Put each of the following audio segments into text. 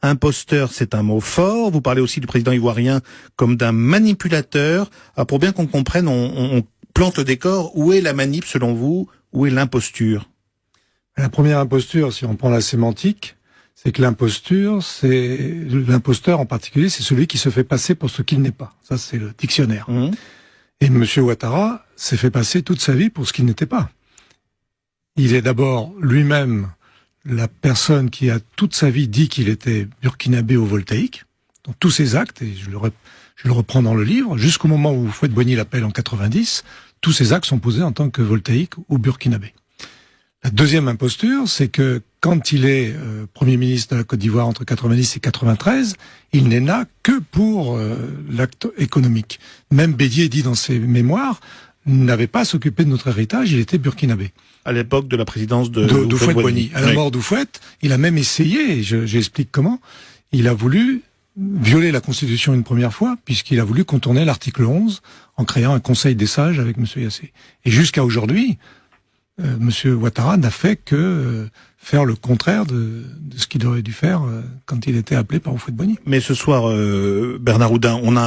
Imposteur, c'est un mot fort. Vous parlez aussi du président ivoirien comme d'un manipulateur. Alors, pour bien qu'on comprenne, on plante le décor. Où est la manip selon vous? Où est l'imposture? La première imposture, si on prend la sémantique, c'est que l'imposture, c'est l'imposteur en particulier, c'est celui qui se fait passer pour ce qu'il n'est pas. Ça, c'est le dictionnaire. Et M. Ouattara s'est fait passer toute sa vie pour ce qu'il n'était pas. Il est d'abord lui-même la personne qui a toute sa vie dit qu'il était burkinabé au voltaïque, dans tous ses actes, et je le reprends dans le livre, jusqu'au moment où Houphouët-Boigny l'appelle en 90, tous ses actes sont posés en tant que voltaïque ou burkinabé. La deuxième imposture, c'est que quand il est Premier ministre de la Côte d'Ivoire entre 90 et 93, il n'est là que pour l'acte économique. Même Bédier dit dans ses mémoires, n'avait pas à s'occuper de notre héritage, il était burkinabé. À l'époque de la présidence de Houphouët-Boigny. À la mort d'Houphouët, il a même essayé, et j'explique comment, il a voulu violer la Constitution une première fois, puisqu'il a voulu contourner l'article 11 en créant un Conseil des sages avec M. Yassé. Et jusqu'à aujourd'hui, M. Ouattara n'a fait que faire le contraire de ce qu'il aurait dû faire quand il était appelé par Houphouët-Boigny. Mais ce soir, Bernard Oudin, on a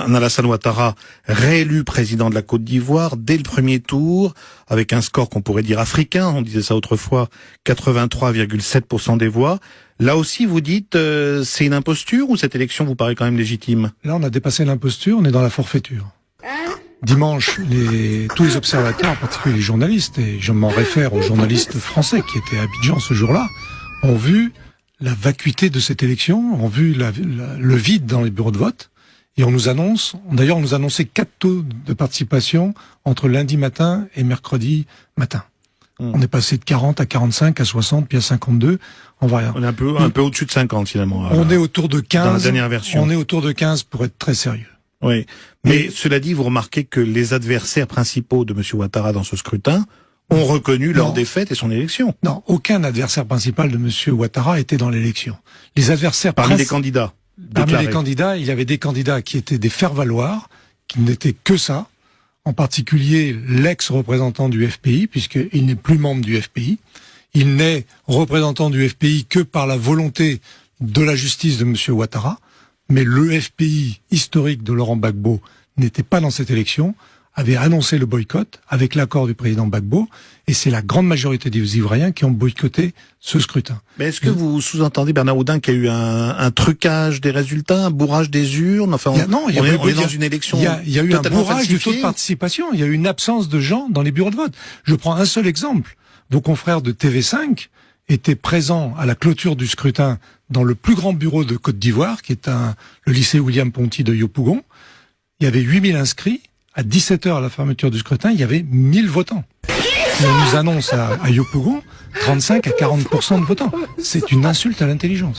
un Alassane Ouattara réélu président de la Côte d'Ivoire dès le premier tour, avec un score qu'on pourrait dire africain, on disait ça autrefois, 83,7% des voix. Là aussi, vous dites, c'est une imposture ou cette élection vous paraît quand même légitime? Là, on a dépassé l'imposture, on est dans la forfaiture. Dimanche, tous les observateurs, en particulier les journalistes, et je m'en réfère aux journalistes français qui étaient à Abidjan ce jour-là, ont vu la vacuité de cette élection, ont vu le vide dans les bureaux de vote, et on nous annonçait 4 taux de participation entre lundi matin et mercredi matin. On est passé de 40 à 45 à 60 puis à 52. On est un peu au-dessus de 50 finalement. On est autour de 15. Dans la dernière version. On est autour de 15 pour être très sérieux. Oui. Mais cela dit, vous remarquez que les adversaires principaux de M. Ouattara dans ce scrutin ont reconnu leur défaite et son élection. Non, aucun adversaire principal de M. Ouattara était dans l'élection. Les adversaires parmi les candidats. Parmi les candidats, il y avait des candidats qui étaient des faire-valoir, qui n'étaient que ça. En particulier l'ex-représentant du FPI, puisqu'il n'est plus membre du FPI. Il n'est représentant du FPI que par la volonté de la justice de M. Ouattara. Mais le FPI historique de Laurent Gbagbo n'était pas dans cette élection, avait annoncé le boycott avec l'accord du président Gbagbo, et c'est la grande majorité des Ivoiriens qui ont boycotté ce scrutin. Mais est-ce que vous sous-entendez, Bernard Oudin, qu'il y a eu un trucage des résultats, un bourrage des urnes? Enfin, on est dans une élection. Il y a eu un bourrage du taux de participation. Il y a eu une absence de gens dans les bureaux de vote. Je prends un seul exemple. Vos confrères de TV5 étaient présents à la clôture du scrutin dans le plus grand bureau de Côte d'Ivoire, qui est le lycée William Ponty de Yopougon. Il y avait 8000 inscrits. À 17h à la fermeture du scrutin, il y avait 1000 votants. Et on nous annonce à Yopougon 35 à 40% de votants. C'est une insulte à l'intelligence.